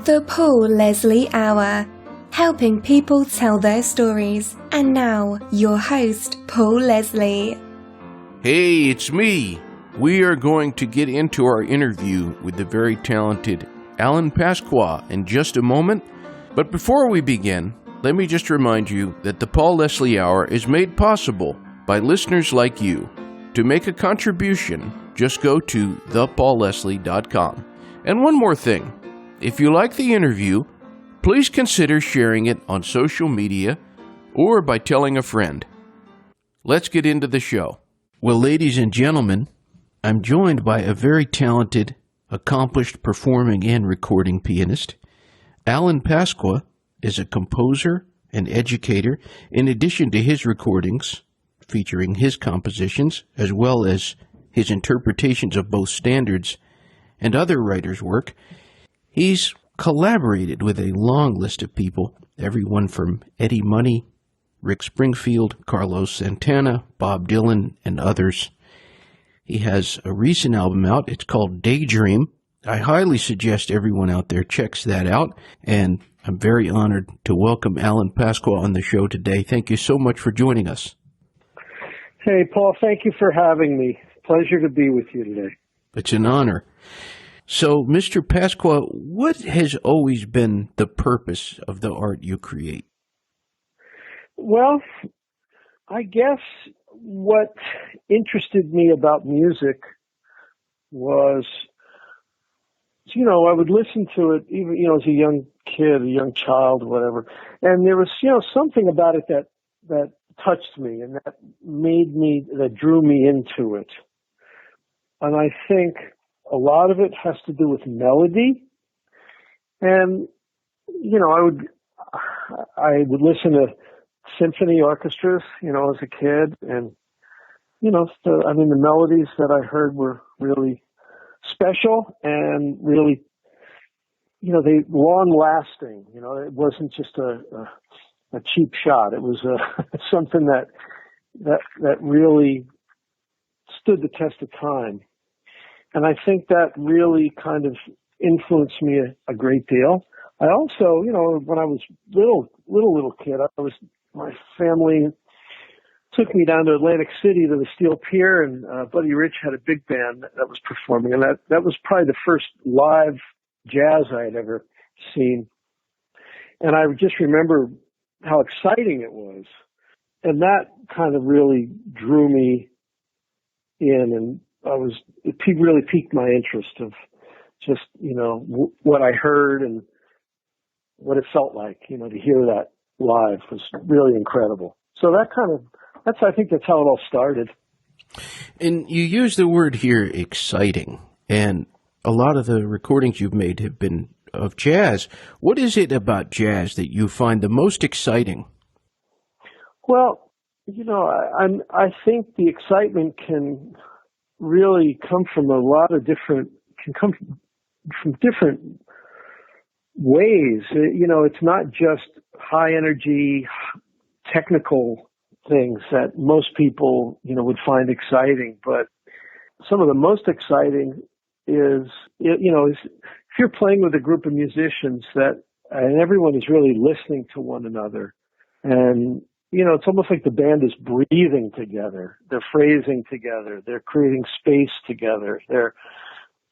The Paul Leslie Hour, helping people tell their stories. And now, your host, Paul Leslie. Hey, it's me. We are going to get into our interview with the very talented Alan Pasqua in just a moment. But before we begin, let me just remind you that the Paul Leslie Hour is made possible by listeners like you. To make a contribution, just go to thepaulleslie.com. And one more thing. If you like the interview, please consider sharing it on social media or by telling a friend. Let's get into the show. Well, ladies and gentlemen, I'm joined by a very talented, accomplished performing and recording pianist. Alan Pasqua is a composer and educator in addition to his recordings, featuring his compositions as well as his interpretations of both standards and other writers' work. He's collaborated with a long list of people, everyone from Eddie Money, Rick Springfield, Carlos Santana, Bob Dylan, and others. He has a recent album out. It's called Daydream. I highly suggest everyone out there checks that out, and I'm very honored to welcome Alan Pasqua on the show today. Thank you so much for joining us. Hey, Paul, thank you for having me. Pleasure to be with you today. It's an honor. So, Mr. Pasqua, what has always been the purpose of the art you create? Well, I guess what interested me about music was, I would listen to it even, as a young kid, a young child, whatever. And there was, something about it that touched me and that drew me into it. And I think a lot of it has to do with melody. And, I would listen to symphony orchestras, as a kid. And, the melodies that I heard were really special and really, they long lasting. It wasn't just a cheap shot. It was something that really stood the test of time. And I think that really kind of influenced me a great deal. I also, when I was little kid, my family took me down to Atlantic City to the Steel Pier, and Buddy Rich had a big band that was performing, and that was probably the first live jazz I had ever seen. And I just remember how exciting it was, and that kind of really drew me in, and it really piqued my interest of just, what I heard and what it felt like, to hear that live was really incredible. So I think that's how it all started. And you use the word here, exciting, and a lot of the recordings you've made have been of jazz. What is it about jazz that you find the most exciting? Well, I think the excitement can really come from different ways. It's not just high energy, technical things that most people, would find exciting, but some of the most exciting is if you're playing with a group of musicians and everyone is really listening to one another, and it's almost like the band is breathing together. They're phrasing together. They're creating space together. They're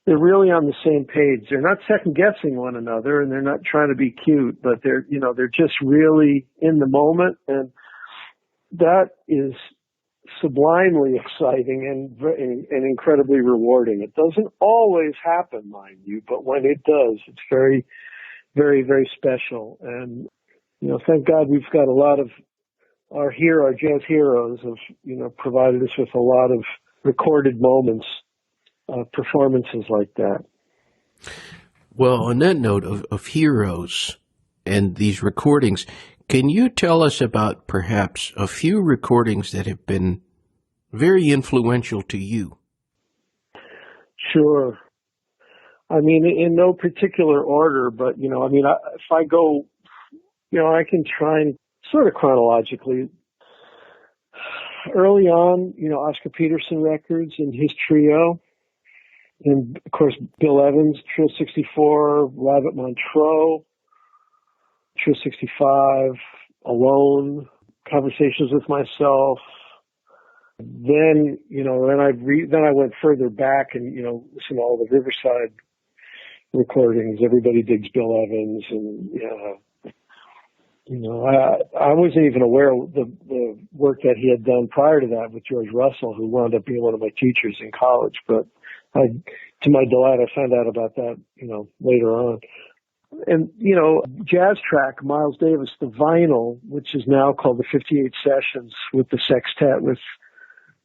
really on the same page. They're not second guessing one another, and they're not trying to be cute, but they're just really in the moment, and that is sublimely exciting and incredibly rewarding. It doesn't always happen, mind you, but when it does, it's very, very, very special. And, thank God we've got a lot of our jazz heroes have, provided us with a lot of recorded moments, performances like that. Well, on that note of heroes and these recordings, can you tell us about perhaps a few recordings that have been very influential to you? Sure. In no particular order, but, if I go, I can try and sort of chronologically. Early on, Oscar Peterson records and his trio, And, of course, Bill Evans, Trio 64, Live at Montreux, Trio 65, Alone, Conversations with Myself. Then, then I went further back and, listened to all the Riverside recordings. Everybody digs Bill Evans. And, I wasn't even aware of the work that he had done prior to that with George Russell, who wound up being one of my teachers in college. But to my delight, I found out about that, later on. And, jazz track, Miles Davis, the vinyl, which is now called the 58 Sessions with the sextet with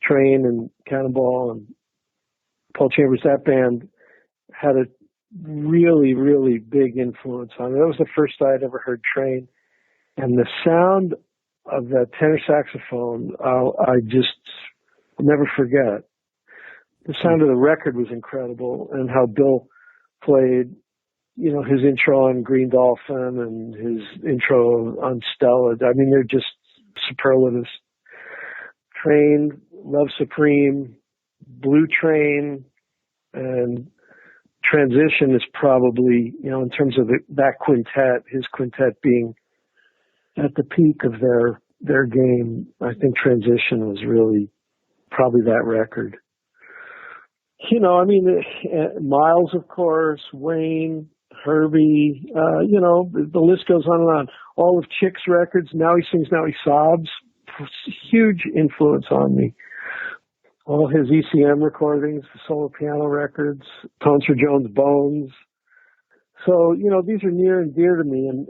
Train and Cannonball and Paul Chambers, that band had a really, really big influence on me. That was the first I had ever heard Train. And the sound of that tenor saxophone, I just never forget. The sound of the record was incredible, and how Bill played, his intro on Green Dolphin and his intro on Stella. I mean, they're just superlatives. Train, Love Supreme, Blue Train, and Transition is probably, in terms of that quintet, his quintet being at the peak of their game. I think Transition was really probably that record. Miles, of course, Wayne, Herbie, the list goes on and on. All of Chick's records, Now He Sings, Now He Sobs, huge influence on me. All his ECM recordings, the solo piano records, Tones for Jones Bones. So, these are near and dear to me, and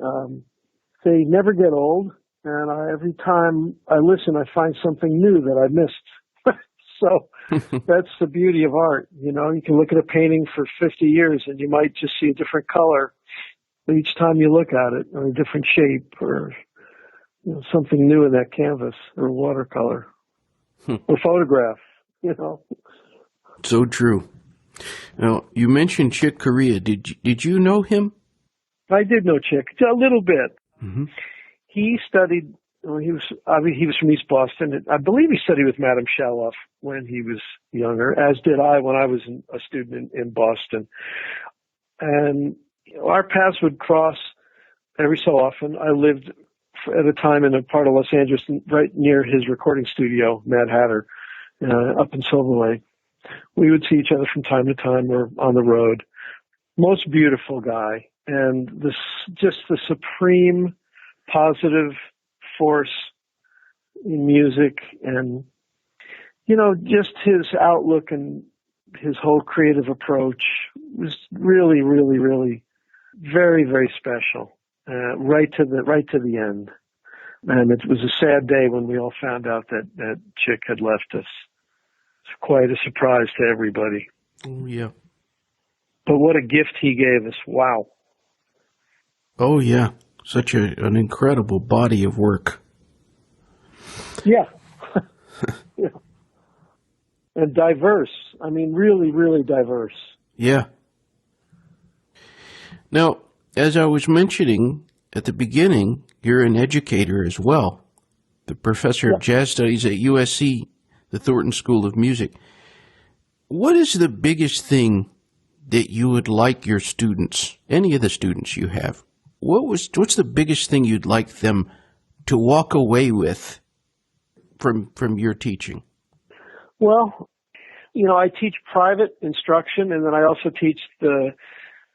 they never get old. And every time I listen, I find something new that I missed. So that's the beauty of art. You can look at a painting for 50 years and you might just see a different color each time you look at it, or a different shape, or something new in that canvas or watercolor or photograph, So true. Now, you mentioned Chick Corea. Did you know him? I did know Chick a little bit. Mm-hmm. He studied. He was from East Boston. I believe he studied with Madame Shaloff when he was younger, as did I when I was a student in Boston. And our paths would cross every so often. I lived at a time in a part of Los Angeles right near his recording studio, Mad Hatter, up in Silver Lake. We would see each other from time to time or on the road. Most beautiful guy, and just the supreme positive force in music, and just his outlook and his whole creative approach was really, really, really very, very special, right to the end. And it was a sad day when we all found out that Chick had left us. It's quite a surprise to everybody. Oh, yeah. But what a gift he gave us. Wow. Oh, yeah. Such an incredible body of work. Yeah. Yeah. And diverse. I mean, really, really diverse. Yeah. Now, as I was mentioning at the beginning, you're an educator as well, the professor of jazz studies at USC, the Thornton School of Music. What is the biggest thing that you would like your students, any of the students you have, what's the biggest thing you'd like them to walk away with from your teaching? Well, I teach private instruction, and then I also teach the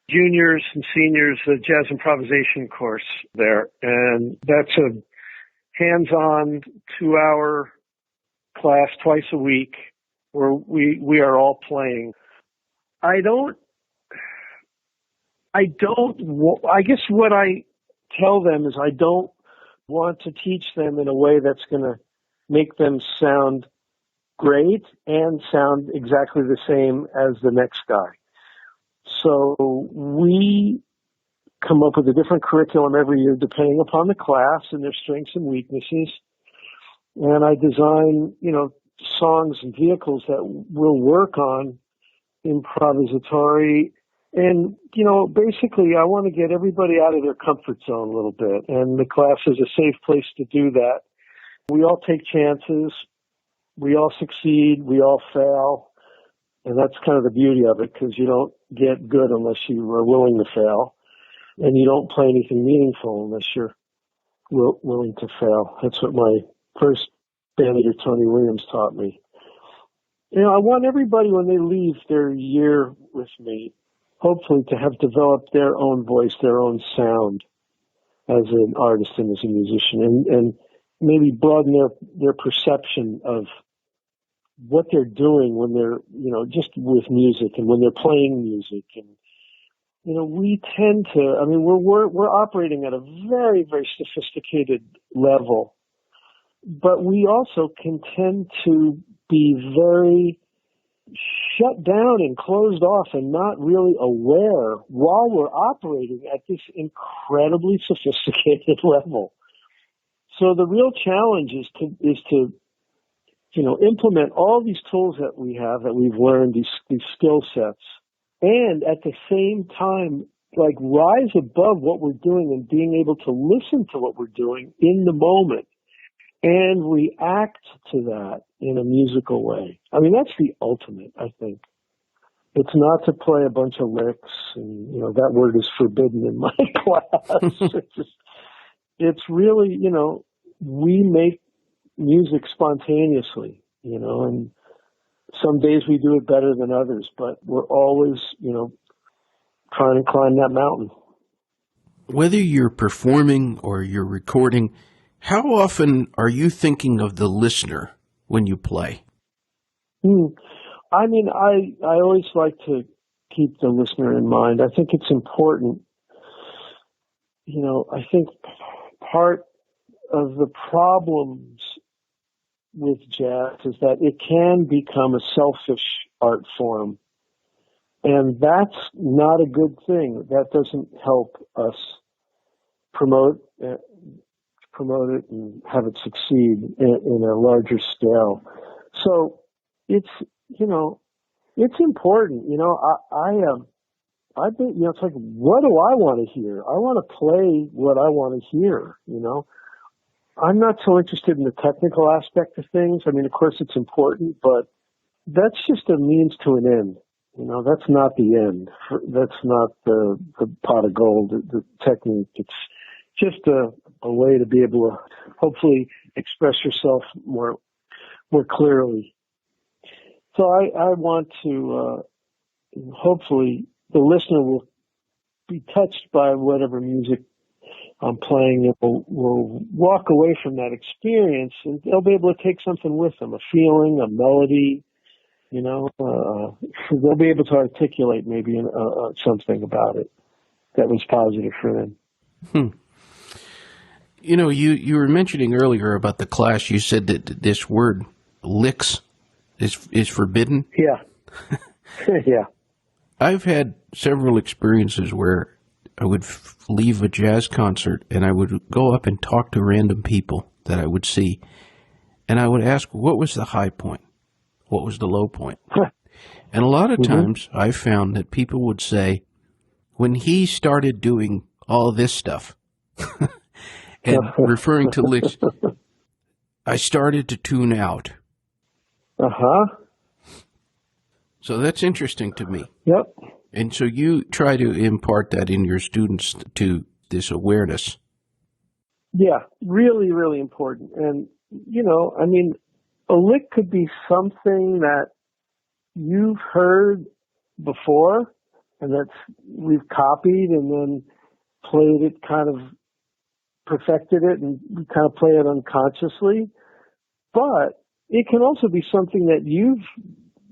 juniors and seniors the jazz improvisation course there. And that's a hands-on 2-hour class twice a week where we are all playing. I guess what I tell them is I don't want to teach them in a way that's going to make them sound great and sound exactly the same as the next guy. So we come up with a different curriculum every year depending upon the class and their strengths and weaknesses. And I design, songs and vehicles that will work on improvisatory. And, basically I want to get everybody out of their comfort zone a little bit. And the class is a safe place to do that. We all take chances. We all succeed. We all fail. And that's kind of the beauty of it, because you don't get good unless you are willing to fail, and you don't play anything meaningful unless you're willing to fail. That's what my first bandleader, Tony Williams, taught me. I want everybody, when they leave their year with me, hopefully to have developed their own voice, their own sound as an artist and as a musician, and maybe broaden their perception of what they're doing when they're, just with music and when they're playing music. And, we tend to, we're operating at a very, very sophisticated level, but we also can tend to be very shut down and closed off and not really aware while we're operating at this incredibly sophisticated level. So the real challenge is to implement all these tools that we have, that we've learned, these skill sets, and at the same time, like, rise above what we're doing and being able to listen to what we're doing in the moment and react to that in a musical way. That's the ultimate, I think. It's not to play a bunch of licks, and, that word is forbidden in my class. It's really, we make music spontaneously, and some days we do it better than others, but we're always, trying to climb that mountain. Whether you're performing or you're recording, how often are you thinking of the listener when you play? I always like to keep the listener in mind. I think it's important. I think part of the problems with jazz is that it can become a selfish art form. And that's not a good thing. That doesn't help us promote it and have it succeed in a larger scale. So it's important. I think, it's like, what do I want to hear? I want to play what I want to hear, I'm not so interested in the technical aspect of things. Of course it's important, but that's just a means to an end. That's not the end. That's not the pot of gold, the technique. It's just a way to be able to hopefully express yourself more clearly. So I want to, hopefully the listener will be touched by whatever music I'm playing, and will walk away from that experience, and they'll be able to take something with them, a feeling, a melody, they'll be able to articulate maybe something about it that was positive for them. You were mentioning earlier about the class. You said that this word licks is forbidden. Yeah. Yeah. I've had several experiences where I would leave a jazz concert and I would go up and talk to random people that I would see, and I would ask, what was the high point? What was the low point? And a lot of times I found that people would say, when he started doing all this stuff, and referring to licks, I started to tune out. Uh-huh. So that's interesting to me. Yep. And so you try to impart that in your students, to this awareness. Yeah, really, really important. And, a lick could be something that you've heard before and we've copied and then played it, kind of perfected it, and we kind of play it unconsciously. But it can also be something that you've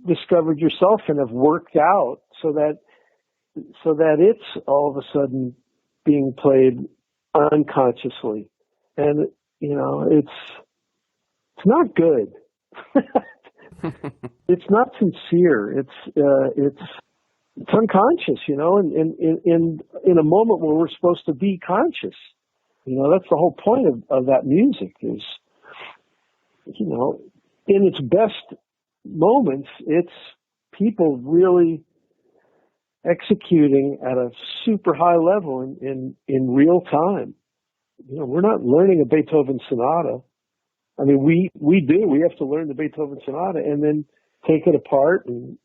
discovered yourself and have worked out so that it's all of a sudden being played unconsciously. And, it's not good. It's not sincere. It's unconscious, in a moment where we're supposed to be conscious. That's the whole point of that music is, in its best moments, it's people really executing at a super high level in real time. We're not learning a Beethoven sonata. We do. We have to learn the Beethoven sonata and then take it apart and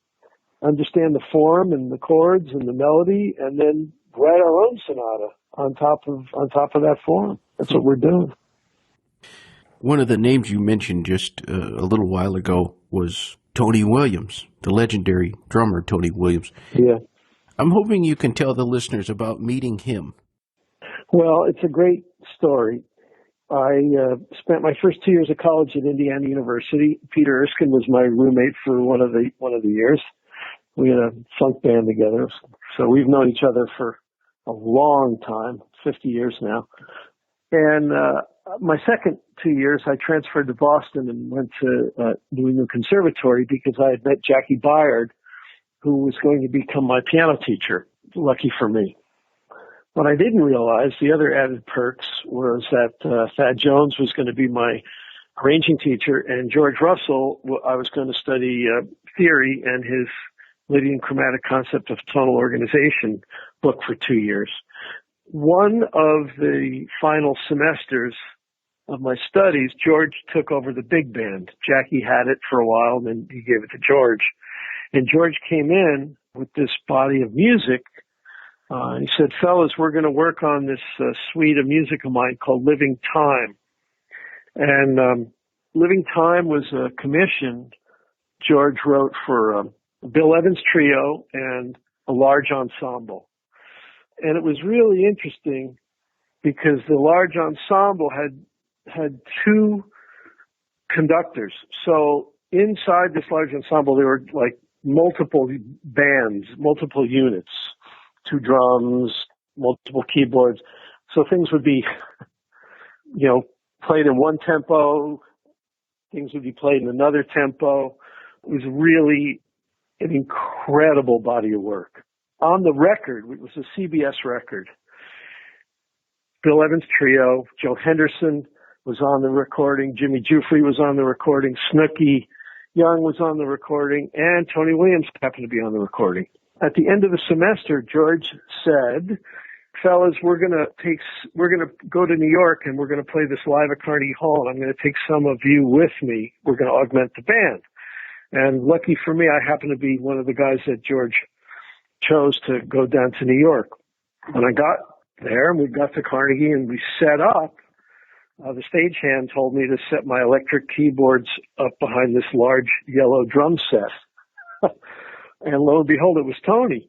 understand the form and the chords and the melody, and then write our own sonata on top of that form. That's what we're doing. One of the names you mentioned just a little while ago was Tony Williams, the legendary drummer Tony Williams. Yeah. I'm hoping you can tell the listeners about meeting him. Well, it's a great story. I spent my first 2 years of college at Indiana University. Peter Erskine was my roommate for one of the years. We had a funk band together, so we've known each other for a long time, 50 years now. And my second 2 years, I transferred to Boston and went to New England Conservatory because I had met Jackie Byard, who was going to become my piano teacher. Lucky for me. What I didn't realize, the other added perks, was that Thad Jones was going to be my arranging teacher, and George Russell, I was going to study theory and his Lydian chromatic concept of tonal organization book for 2 years. One of the final semesters of my studies, George took over the big band. Jackie had it for a while, and then he gave it to George. And George came in with this body of music. He said, fellas, we're going to work on this suite of music of mine called Living Time. And Living Time was a commission George wrote for Bill Evans Trio and a large ensemble. And it was really interesting because the large ensemble had two conductors. So inside this large ensemble, there were like multiple bands, multiple units, 2 drums, multiple keyboards. So things would be, played in one tempo. Things would be played in another tempo. It was really an incredible body of work. On the record, it was a CBS record. Bill Evans Trio, Joe Henderson was on the recording, Jimmy Giuffre was on the recording, Snooky Young was on the recording, and Tony Williams happened to be on the recording. At the end of the semester, George said, fellas, we're going to go to New York and we're going to play this live at Carnegie Hall, and I'm going to take some of you with me. We're going to augment the band. And lucky for me, I happen to be one of the guys that George chose to go down to New York. When I got there and we got to Carnegie and we set up, the stagehand told me to set my electric keyboards up behind this large yellow drum set. And lo and behold, it was Tony.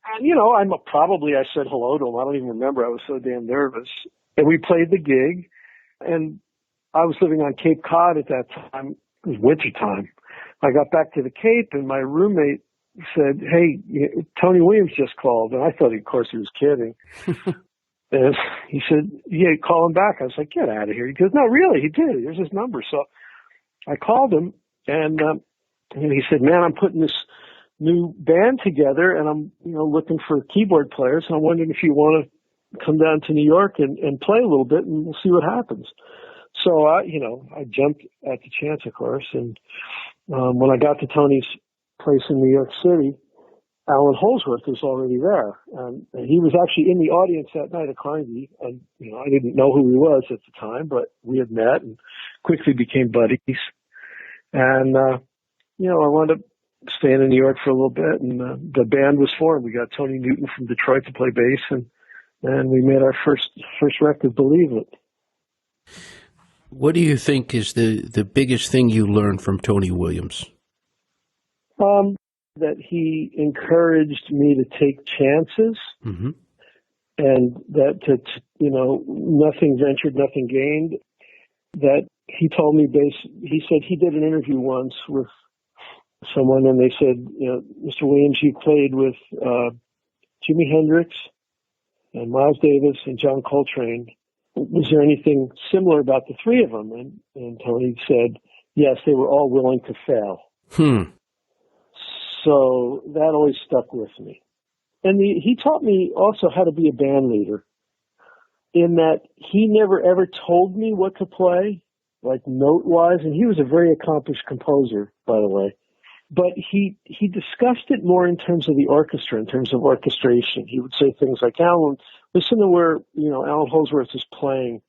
And, I said hello to him. I don't even remember. I was so damn nervous. And we played the gig. And I was living on Cape Cod at that time. It was wintertime. I got back to the Cape and my roommate said, hey, Tony Williams just called. And I thought, of course, he was kidding. And he said, yeah, call him back. I was like, get out of here. He goes, no, really, he did. Here's his number. So I called him and he said, man, I'm putting this new band together and I'm, looking for keyboard players. And I'm wondering if you want to come down to New York and play a little bit and we'll see what happens. So I jumped at the chance, of course. And when I got to Tony's place in New York City, Alan Holsworth was already there. And he was actually in the audience that night at Carnegie. And, I didn't know who he was at the time, but we had met and quickly became buddies. And, I wound up staying in New York for a little bit and the band was formed. We got Tony Newton from Detroit to play bass and we made our first record, Believe It. What do you think is the biggest thing you learned from Tony Williams? That he encouraged me to take chances, mm-hmm. and that nothing ventured, nothing gained. That he told me he said he did an interview once with someone and they said, Mr. Williams, you played with Jimi Hendrix and Miles Davis and John Coltrane. Was there anything similar about the three of them? And Tony said, yes, they were all willing to fail. So that always stuck with me. And he taught me also how to be a band leader in that he never ever told me what to play, like note-wise. And he was a very accomplished composer, by the way. But he discussed it more in terms of the orchestra, in terms of orchestration. He would say things like, Alan, listen to where, Alan Holsworth is playing.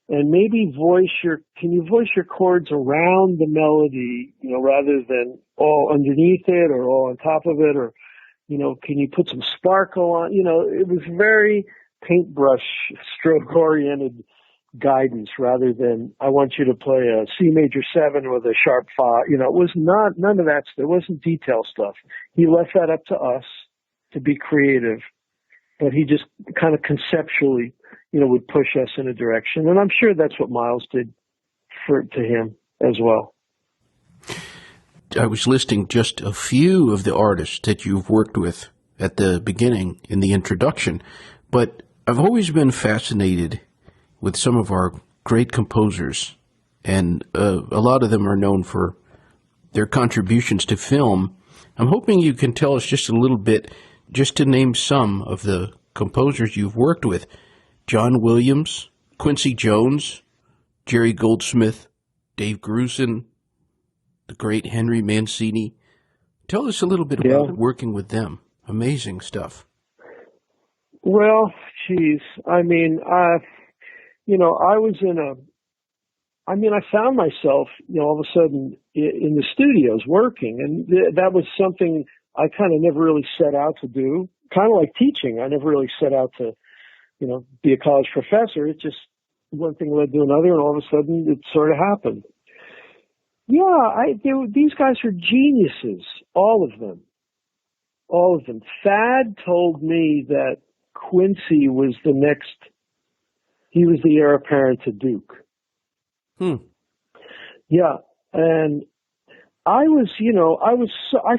and maybe can you voice your chords around the melody, rather than all underneath it or all on top of it, or, can you put some sparkle on, it was very paintbrush stroke oriented guidance rather than I want you to play a C major 7 with a sharp 5. It was none of that. There wasn't detail stuff. He left that up to us to be creative, but he just kind of conceptually, would push us in a direction. And I'm sure that's what Miles did to him as well. I was listing just a few of the artists that you've worked with at the beginning in the introduction, but I've always been fascinated with some of our great composers, and a lot of them are known for their contributions to film. I'm hoping you can tell us just a little bit, just to name some of the composers you've worked with: John Williams, Quincy Jones, Jerry Goldsmith, Dave Grusin, the great Henry Mancini. Tell us a little bit about working with them. Amazing stuff. Well, geez, I mean, I found myself, all of a sudden in the studios working, and that was something I kind of never really set out to do. Kind of like teaching. I never really set out to, be a college professor. It just, one thing led to another, and all of a sudden it sort of happened. Yeah, these guys are geniuses, all of them. All of them. Thad told me that Quincy was he was the heir apparent to Duke. Yeah, and I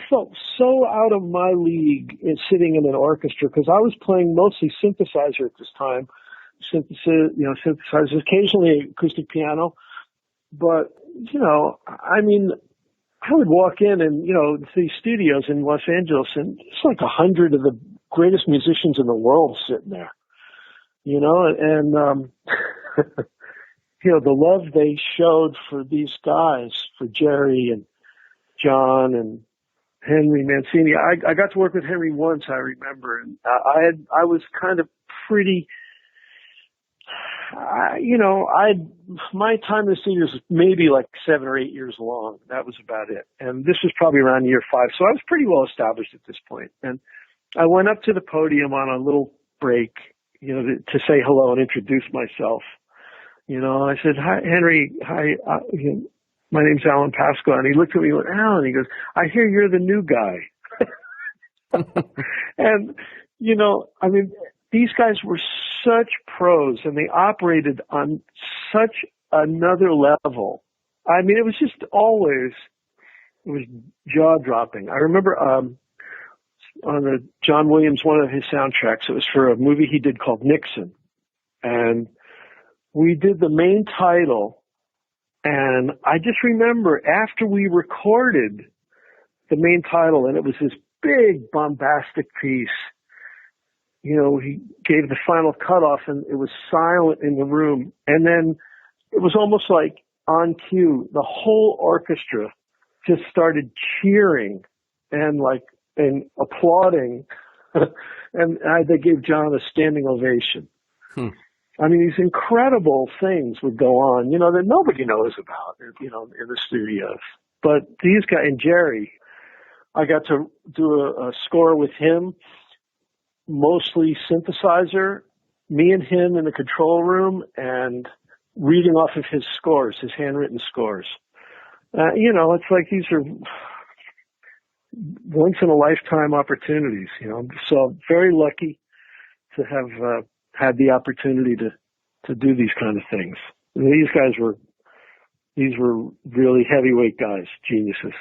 felt so out of my league sitting in an orchestra, because I was playing mostly synthesizer at this time. Synthesizers, occasionally acoustic piano, but I would walk in and these studios in Los Angeles, and it's like 100 of the greatest musicians in the world sitting there, and the love they showed for these guys, for Jerry and John and Henry Mancini. I got to work with Henry once, I remember, and I was kind of pretty, my time in the studios was maybe like 7 or 8 years long. That was about it. And this was probably around year 5. So I was pretty well established at this point. And I went up to the podium on a little break, to say hello and introduce myself. I said, "Hi, Henry. Hi, my name's Alan Pasqua." And he looked at me and went, "Alan," he goes, "I hear you're the new guy." And, these guys were such pros, and they operated on such another level. It was just always, it was jaw-dropping. I remember on the John Williams, one of his soundtracks, it was for a movie he did called Nixon. And we did the main title, and I just remember after we recorded the main title, and it was this big bombastic piece, he gave the final cutoff, and it was silent in the room. And then it was almost like on cue, the whole orchestra just started cheering and applauding. And they gave John a standing ovation. These incredible things would go on, that nobody knows about, in the studios. But these guys, and Jerry, I got to do a score with him, mostly synthesizer, me and him in the control room, and reading off of his scores, his handwritten scores. It's like these are once in a lifetime opportunities, So I'm very lucky to have had the opportunity to do these kind of things. And these were really heavyweight guys, geniuses.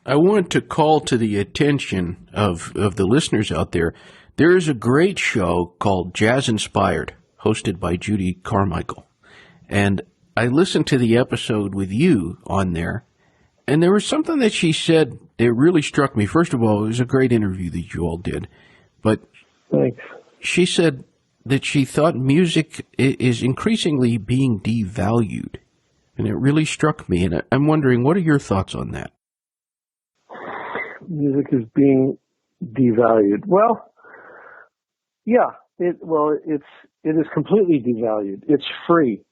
I want to call to the attention of the listeners out there. There is a great show called Jazz Inspired, hosted by Judy Carmichael. And I listened to the episode with you on there, and there was something that she said that really struck me. First of all, it was a great interview that you all did. But thanks. She said that she thought music is increasingly being devalued. And it really struck me. And I'm wondering, what are your thoughts on that? Music is being devalued. Well, yeah. it is completely devalued. It's free.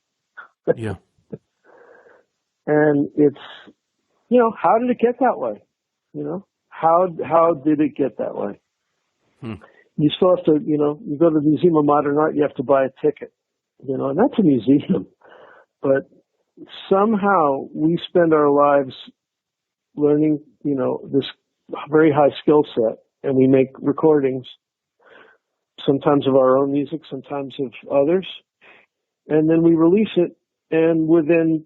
Yeah. And it's, how did it get that way? How did it get that way? You still have to, you go to the Museum of Modern Art, you have to buy a ticket, and that's a museum. But somehow we spend our lives learning, this very high skill set, and we make recordings, sometimes of our own music, sometimes of others, and then we release it, and within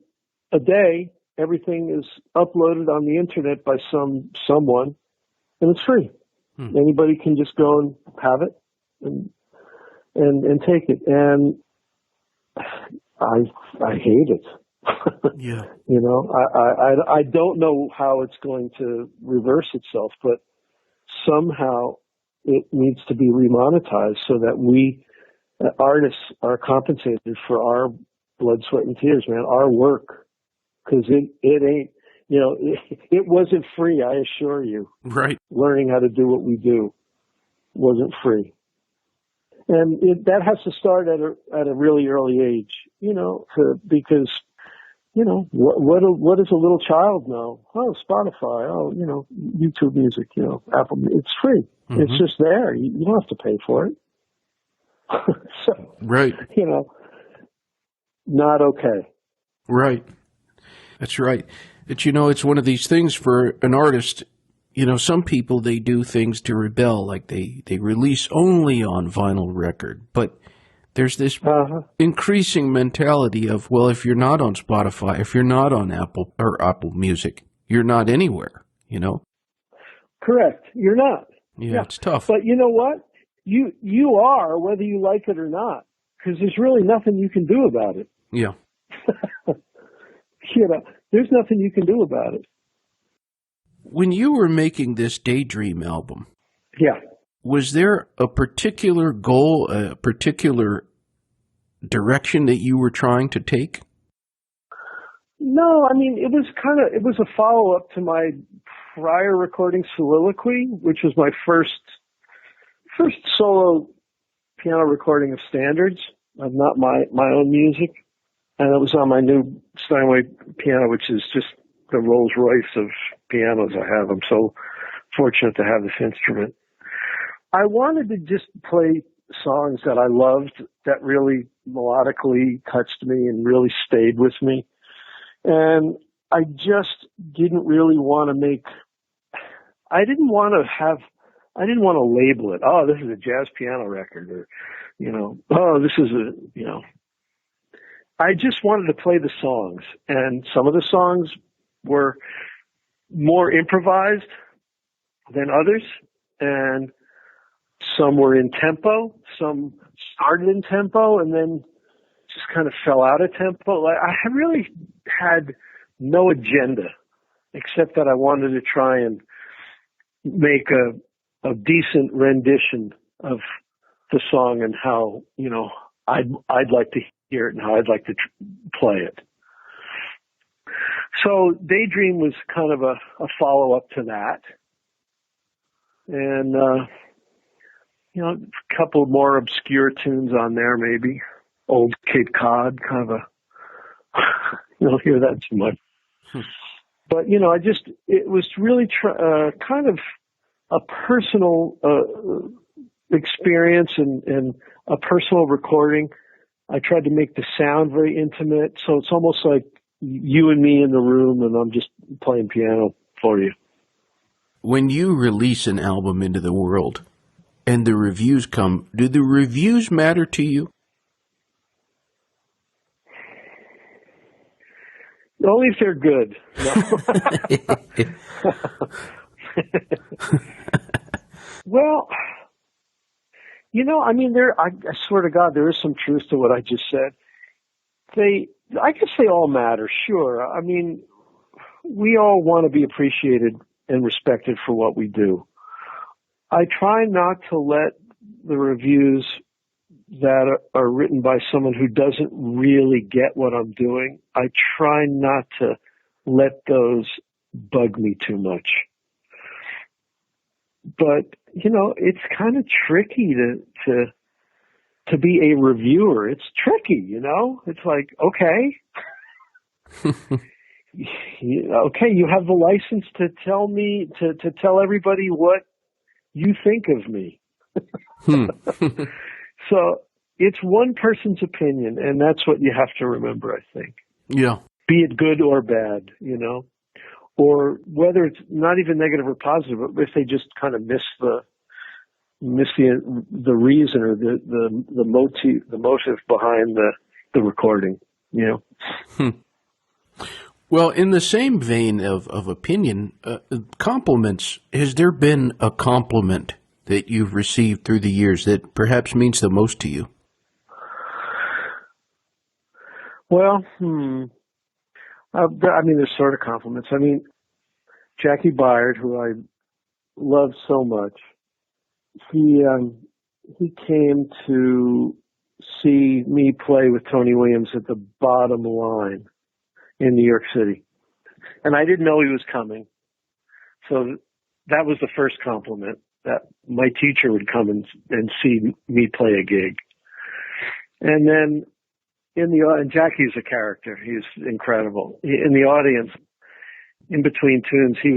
a day, everything is uploaded on the internet by someone, and it's free. Anybody can just go and have it and take it. And I hate it. Yeah. I don't know how it's going to reverse itself, but somehow it needs to be remonetized so that we artists are compensated for our blood, sweat, and tears, man, our work. Because it ain't, it wasn't free, I assure you. Right. Learning how to do what we do wasn't free. And that has to start at a really early age, because, what does a little child know? Oh, Spotify, YouTube Music, Apple, it's free. Mm-hmm. It's just there. You don't have to pay for it. So, right. Not okay. Right. That's right. But, it's one of these things for an artist. Some people, they do things to rebel, like they release only on vinyl record. But there's this increasing mentality of, well, if you're not on Spotify, if you're not on Apple Music, you're not anywhere, Correct. You're not. Yeah, it's tough. But you know what? You are, whether you like it or not, because there's really nothing you can do about it. Yeah. There's nothing you can do about it. When you were making this Daydream album, yeah, was there a particular goal, a particular direction that you were trying to take? No, it was a follow-up to my prior recording, Soliloquy, which was my first solo piano recording of standards, of not my own music. And it was on my new Steinway piano, which is just the Rolls Royce of pianos I have. I'm so fortunate to have this instrument. I wanted to just play songs that I loved, that really melodically touched me and really stayed with me. And I just didn't really want to I didn't want to label it, oh, this is a jazz piano record, or, oh, this is I just wanted to play the songs, and some of the songs were more improvised than others, and some were in tempo, some started in tempo, and then just kind of fell out of tempo. I really had no agenda, except that I wanted to try and make a decent rendition of the song and how, I'd like to hear it and how I'd like to play it. So Daydream was kind of a follow-up to that. And, a couple more obscure tunes on there, maybe. Old Cape Cod, kind of you don't hear that too much. But, it was really kind of a personal experience and a personal recording. I tried to make the sound very intimate, so it's almost like you and me in the room, and I'm just playing piano for you. When you release an album into the world and the reviews come, do the reviews matter to you? Only if they're good. No. Well, I swear to God, there is some truth to what I just said. I guess they all matter, sure. We all want to be appreciated and respected for what we do. I try not to let the reviews that are written by someone who doesn't really get what I'm doing, I try not to let those bug me too much. But, it's kind of tricky to to be a reviewer, it's tricky, It's like, okay, you have the license to tell me, to tell everybody what you think of me. So it's one person's opinion, and that's what you have to remember, I think. Yeah. Be it good or bad, or whether it's not even negative or positive, but if they just kind of miss the reason or the motive behind the recording, Well, in the same vein of opinion, compliments, has there been a compliment that you've received through the years that perhaps means the most to you? Well, there's sort of compliments. Jackie Byard, who I love so much, he came to see me play with Tony Williams at the Bottom Line in New York City. And I didn't know he was coming. So that was the first compliment, that my teacher would come and see me play a gig. And then and Jackie's a character. He's incredible. In the audience, in between tunes, he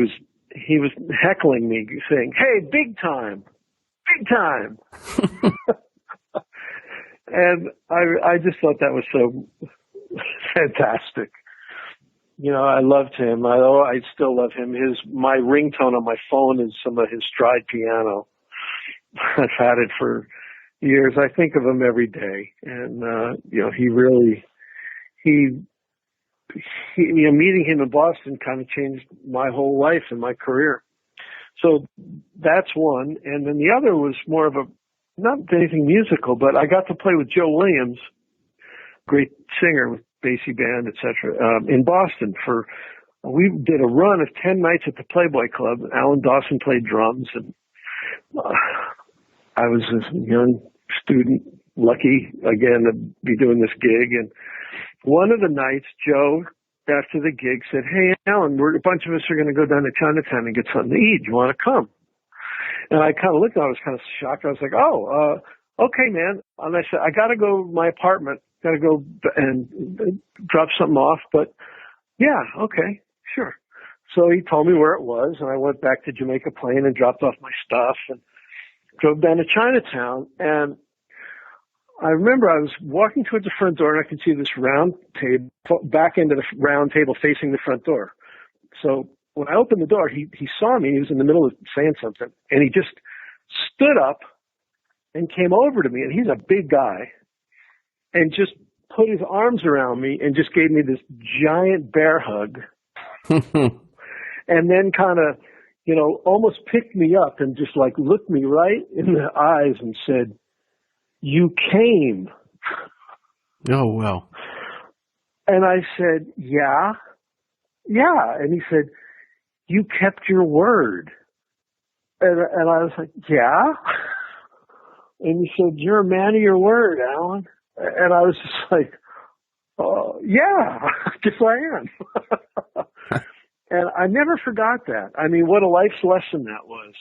was heckling me, saying, "Hey, big time, big time." And I just thought that was so fantastic. I loved him. I still love him. My ringtone on my phone is some of his Stride piano. I've had it for years. I think of him every day. And, meeting him in Boston kind of changed my whole life and my career. So that's one. And then the other was more of not anything musical, but I got to play with Joe Williams, great singer with Basie Band, etc., in Boston. We did a run of 10 nights at the Playboy Club. Alan Dawson played drums, and I was a young student, lucky again to be doing this gig. And one of the nights, Joe, after the gig, said, "Hey, Alan, a bunch of us are going to go down to Chinatown and get something to eat. You want to come?" And I kind of looked, I was kind of shocked. I was like, "Oh, okay, man." And I said, "I got to go to my apartment. Got to go and drop something off." But yeah, okay, sure. So he told me where it was, and I went back to Jamaica Plain and dropped off my stuff and drove down to Chinatown. And I remember I was walking towards the front door, and I could see this round table, back end of the round table facing the front door. So when I opened the door, he saw me. He was in the middle of saying something, and he just stood up and came over to me, and he's a big guy, and just put his arms around me and just gave me this giant bear hug. And then kind of, almost picked me up and just like looked me right in the eyes and said, "You came." Oh, wow. And I said, yeah. And he said, "You kept your word." And I was like, "Yeah." And he said, "You're a man of your word, Alan." And I was just like, "Oh, yeah, guess I am." And I never forgot that. What a life's lesson that was,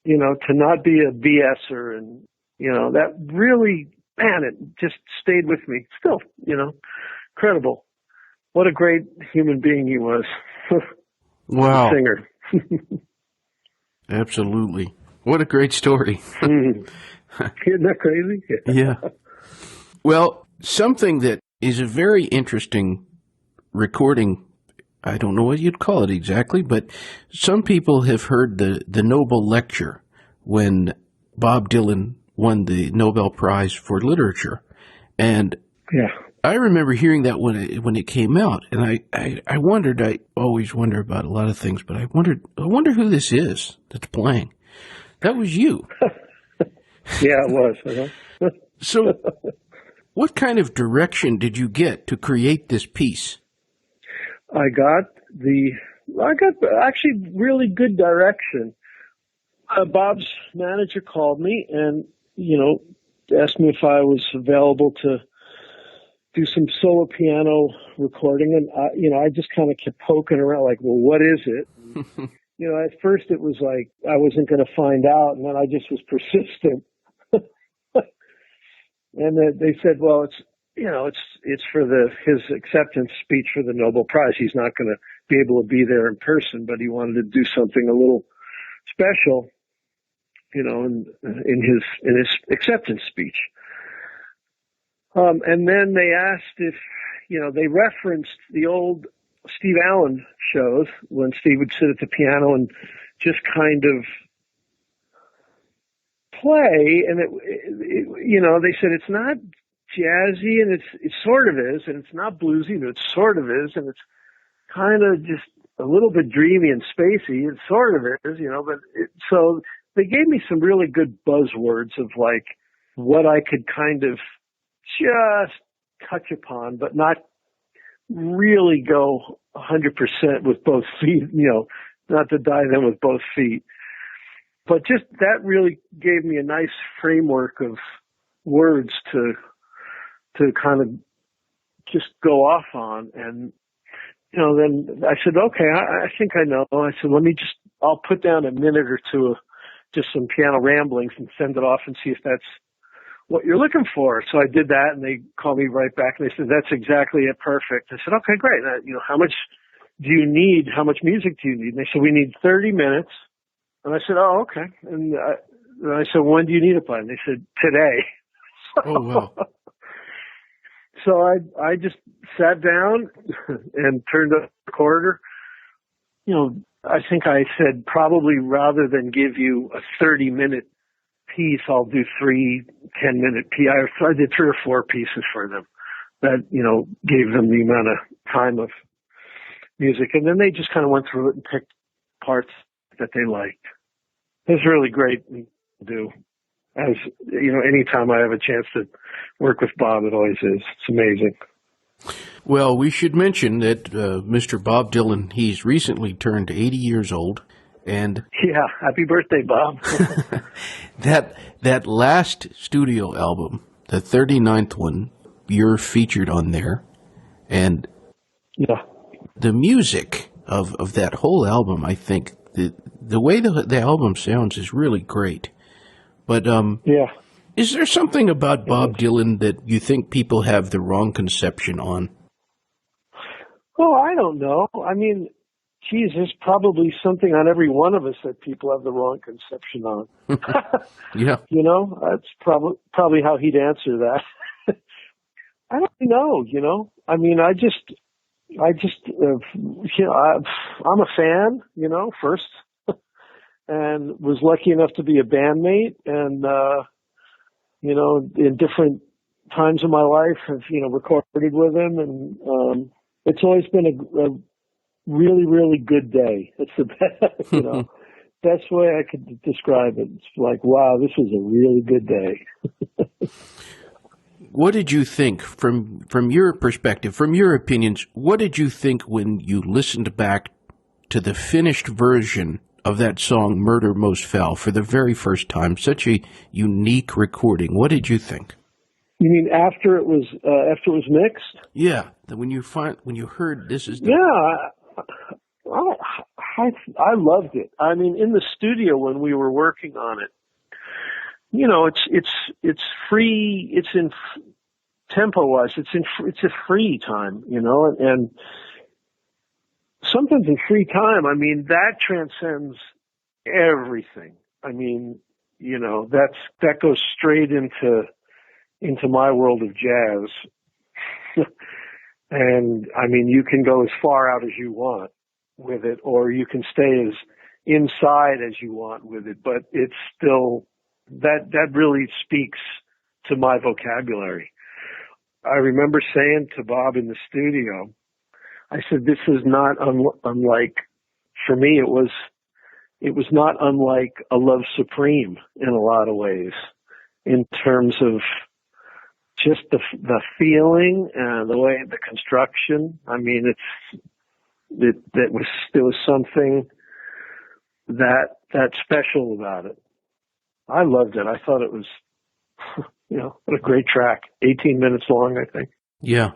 to not be a BSer. And, that really, man, it just stayed with me. Still, incredible. What a great human being he was. Wow. Singer. Absolutely. What a great story. Isn't that crazy? Yeah. Well, something that is a very interesting recording, I don't know what you'd call it exactly, but some people have heard the Nobel lecture when Bob Dylan won the Nobel Prize for Literature. And yeah, I remember hearing that when it came out, and I wondered, I always wonder about a lot of things, but I wonder who this is that's playing. That was you. Yeah, it was. Uh-huh. So what kind of direction did you get to create this piece? I got actually really good direction. Bob's manager called me and, asked me if I was available to do some solo piano recording. And, I just kind of kept poking around like, well, what is it? And, at first it was like I wasn't going to find out. And then I just was persistent. And they said, well, it's for his acceptance speech for the Nobel Prize. He's not going to be able to be there in person, but he wanted to do something a little special, in his acceptance speech. And then they asked if, they referenced the old Steve Allen shows when Steve would sit at the piano and just kind of play. And they said it's not jazzy, and it sort of is, and it's not bluesy, but it sort of is, and it's kind of just a little bit dreamy and spacey. It sort of is, so they gave me some really good buzzwords of like what I could kind of just touch upon, but not really go 100% with both feet, not to dive in with both feet. But just that really gave me a nice framework of words to kind of just go off on. And, then I said, okay, I think I know. I said, I'll put down a minute or two of just some piano ramblings and send it off and see if that's what you're looking for. So I did that, and they called me right back, and they said, that's exactly it. Perfect. I said, okay, great. How much do you need? How much music do you need? And they said, we need 30 minutes. And I said, oh, okay. And I said, when do you need it by? And they said, today. Oh, wow. So I just sat down and turned up the recorder. I think I said probably rather than give you a 30-minute piece, I'll do 3 10-minute pieces. I did 3 or 4 pieces for them that, gave them the amount of time of music. And then they just kind of went through it and picked parts that they liked. It was really great to do. As anytime I have a chance to work with Bob, it always is. It's amazing. Well, we should mention that Mr. Bob Dylan, he's recently turned 80 years old. And yeah, happy birthday, Bob. that last studio album, the 39th one, you're featured on there. And yeah, the music of that whole album, I think, the way the album sounds is really great. But yeah, is there something about Bob Dylan that you think people have the wrong conception on? Oh, I don't know. I mean, geez, there's probably something on every one of us that people have the wrong conception on. Yeah. That's probably how he'd answer that. I don't know, I mean, I'm a fan, first, and was lucky enough to be a bandmate, and, in different times of my life have, recorded with him, and, it's always been a really, really good day. It's the best, best way I could describe it. It's like, wow, this is a really good day. What did you think from your perspective, from your opinions, what did you think when you listened back to the finished version of that song, Murder Most Foul, for the very first time? Such a unique recording. What did you think? You mean after it was mixed? Yeah, when you heard this is the... Yeah, I loved it. I mean, in the studio when we were working on it, it's free. It's in tempo wise. It's a free time, and sometimes in free time. I mean, that transcends everything. I mean, that goes straight into my world of jazz. And I mean, you can go as far out as you want with it, or you can stay as inside as you want with it, but it's still, that really speaks to my vocabulary. I remember saying to Bob in the studio, I said, this is not unlike, for me, it was not unlike A Love Supreme in a lot of ways, in terms of just the feeling and the way, the construction. I mean, there was something that special about it. I loved it. I thought it was, what a great track. 18 minutes long, I think. Yeah,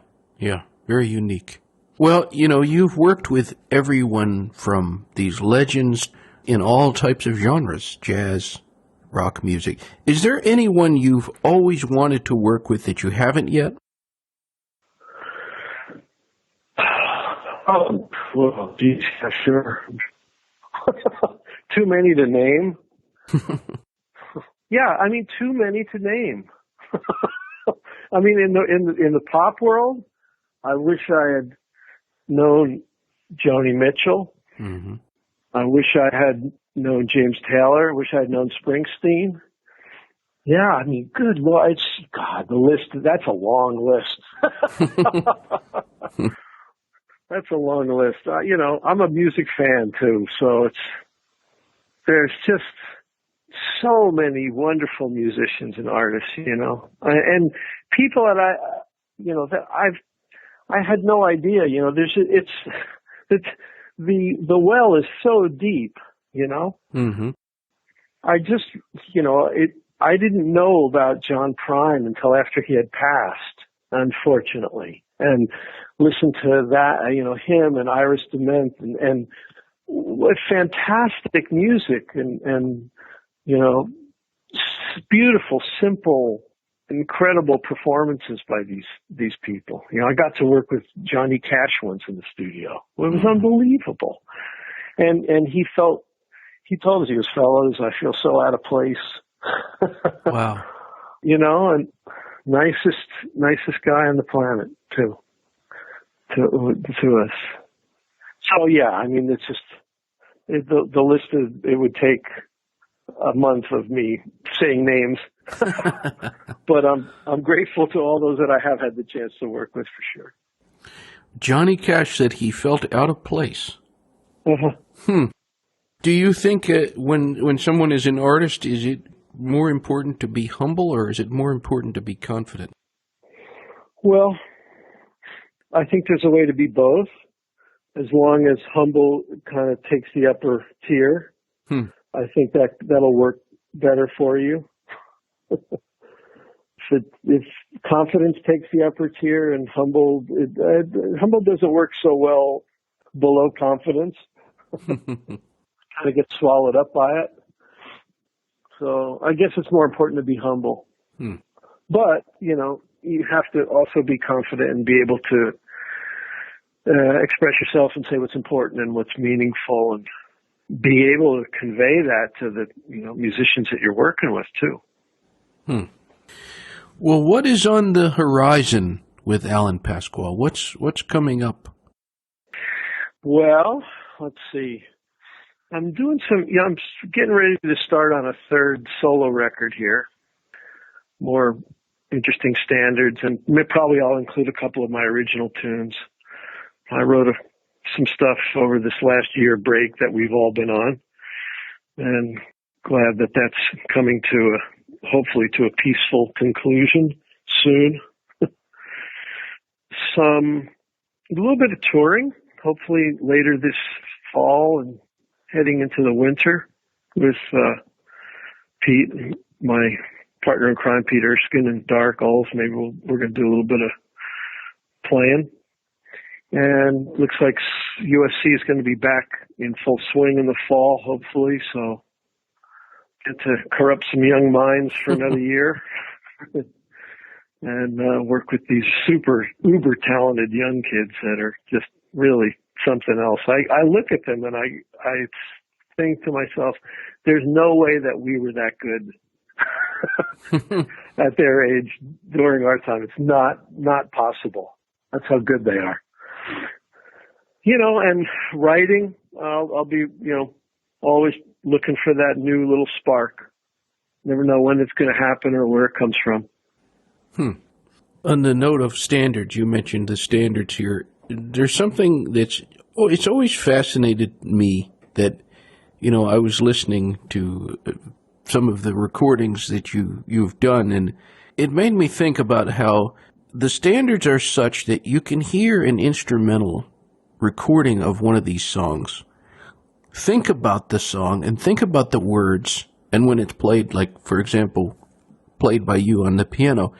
very unique. Well, you've worked with everyone from these legends in all types of genres, jazz, rock music. Is there anyone you've always wanted to work with that you haven't yet? Oh, well, geez, yeah, sure. Too many to name. Yeah, I mean, too many to name. I mean, in the pop world, I wish I had known Joni Mitchell. Mm-hmm. I wish I had known James Taylor. I wish I had known Springsteen. Yeah, I mean, good Lord, God, the list, that's a long list. That's a long list. I'm a music fan too, so there's just so many wonderful musicians and artists, and people that I had no idea, the well is so deep, Mm-hmm. I just, I didn't know about John Prine until after he had passed, unfortunately, and listened to that, him and Iris DeMent and what fantastic music and beautiful, simple, incredible performances by these people. I got to work with Johnny Cash once in the studio. It was unbelievable. And he told us, he goes, fellows, I feel so out of place. Wow. And nicest guy on the planet too, to us. So yeah, I mean, it's just, the list it would take a month of me saying names, but I'm grateful to all those that I have had the chance to work with for sure. Johnny Cash said he felt out of place. Uh-huh. Do you think when someone is an artist, is it more important to be humble or is it more important to be confident? Well, I think there's a way to be both, as long as humble kind of takes the upper tier. I think that'll work better for you. If confidence takes the upper tier and humble doesn't work so well below confidence. Kind of gets swallowed up by it. So I guess it's more important to be humble. But, you have to also be confident and be able to express yourself and say what's important and what's meaningful, and be able to convey that to the musicians that you're working with too. Well, what is on the horizon with Alan Pasqua? What's coming up? Well, let's see. I'm doing I'm getting ready to start on a third solo record here. More interesting standards, and probably I'll include a couple of my original tunes. I wrote some stuff over this last year break that we've all been on, and glad that that's coming to hopefully to a peaceful conclusion soon. A little bit of touring, hopefully later this fall and heading into the winter with Pete, my partner in crime, Pete Erskine, and Dark Ulf. Maybe we're going to do a little bit of playing. And looks like USC is going to be back in full swing in the fall, hopefully. So get to corrupt some young minds for another year and work with these super, uber talented young kids that are just really something else. I look at them and I think to myself, there's no way that we were that good at their age during our time. It's not possible. That's how good they are. And writing, I'll be, always looking for that new little spark. Never know when it's going to happen or where it comes from. On the note of standards, you mentioned the standards here. There's something it's always fascinated me that, I was listening to some of the recordings that you've done, and it made me think about how the standards are such that you can hear an instrumental recording of one of these songs, think about the song and think about the words, and when it's played, like, for example, played by you on the piano,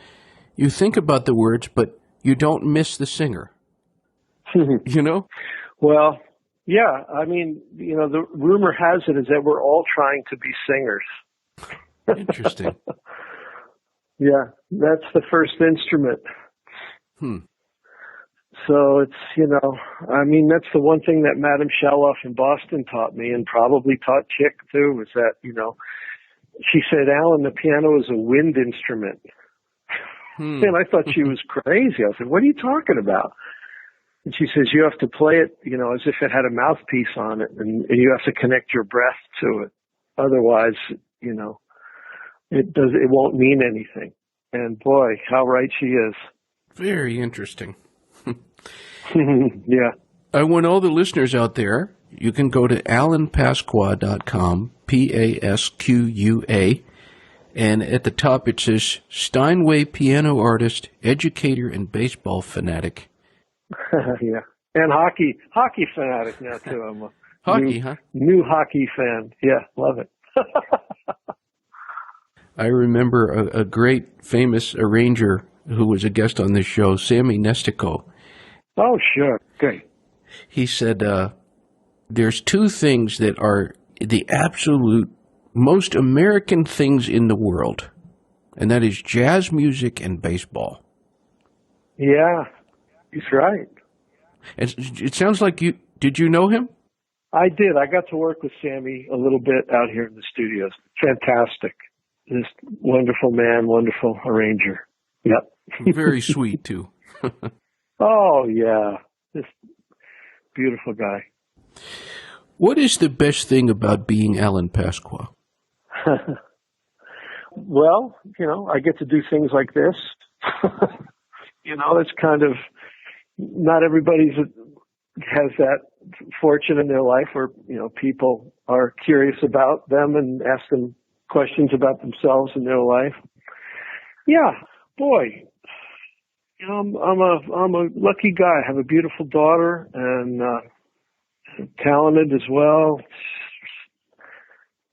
you think about the words, but you don't miss the singer. Well, yeah, I mean, the rumor has it is that we're all trying to be singers. Interesting. Yeah, that's the first instrument. So it's, that's the one thing that Madame Shalloff in Boston taught me, and probably taught Chick too, was that, she said, Alan, the piano is a wind instrument. And I thought she was crazy. I said, what are you talking about? And she says, you have to play it, as if it had a mouthpiece on it, and you have to connect your breath to it. Otherwise, it won't mean anything. And boy, how right she is. Very interesting. Yeah. I want all the listeners out there, you can go to alanpasqua.com, Pasqua, and at the top it says Steinway piano artist, educator, and baseball fanatic. Yeah. And hockey fanatic now too. I'm a new hockey fan. Yeah, love it. I remember a great famous arranger who was a guest on this show, Sammy Nestico. Oh, sure. Great. He said, there's two things that are the absolute most American things in the world, and that is jazz music and baseball. Yeah, he's right. It sounds like did you know him? I did. I got to work with Sammy a little bit out here in the studios. Fantastic. This wonderful man, wonderful arranger. Yep. Very sweet, too. Oh, yeah. This beautiful guy. What is the best thing about being Alan Pasqua? Well, I get to do things like this. It's kind of, not everybody has that fortune in their life where, people are curious about them and ask them questions about themselves and their life. Yeah, boy, I'm a lucky guy. I have a beautiful daughter and talented as well.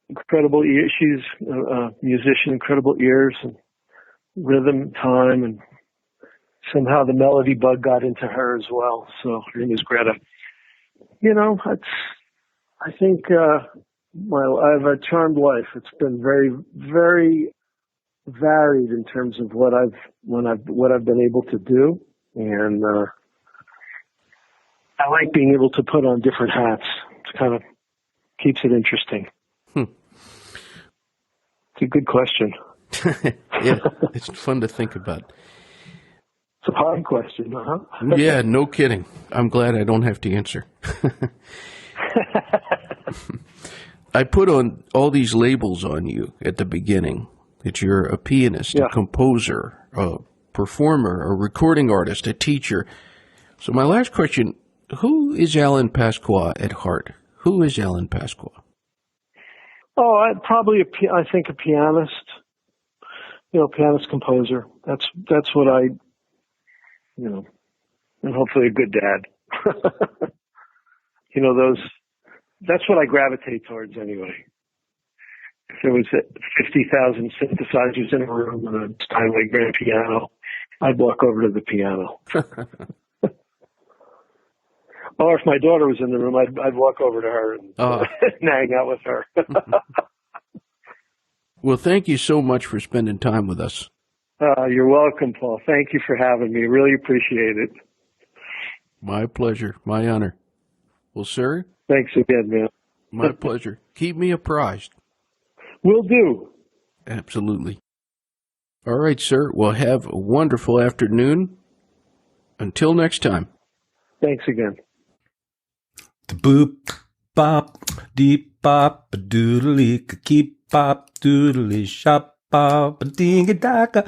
Incredible ears. She's a musician, incredible ears and rhythm, time, and somehow the melody bug got into her as well. So her name is Greta. I think I have a charmed life. It's been very, very varied in terms of what I've been able to do, and I like being able to put on different hats. It kind of keeps it interesting. It's a good question. Yeah, it's fun to think about. It's a hard question, huh? Yeah, no kidding. I'm glad I don't have to answer. I put on all these labels on you at the beginning. That you're a pianist, a composer, a performer, a recording artist, a teacher. So my last question, who is Alan Pasqua at heart? Who is Alan Pasqua? Oh, I think a pianist, pianist composer. That's what I, and hopefully a good dad. That's what I gravitate towards anyway. If there was 50,000 synthesizers in a room and a Steinway grand piano, I'd walk over to the piano. Or if my daughter was in the room, I'd walk over to her and hang out with her. Well, thank you so much for spending time with us. You're welcome, Paul. Thank you for having me. Really appreciate it. My pleasure. My honor. Well, sir. Thanks again, man. My pleasure. Keep me apprised. Will do. Absolutely. All right, sir. Well, have a wonderful afternoon. Until next time. Thanks again. The boop, bop, deep bop, a doodly, keep bop, doodly, shop, bop, a ding a daka.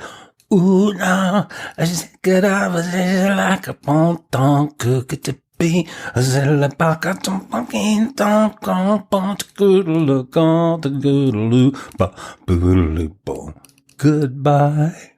Ooh, no, I just get up, like a ponton, cook it to be, a zilla baka, some fucking donk, bunch of good look on the good loop, ba, boodly, bo. Goodbye.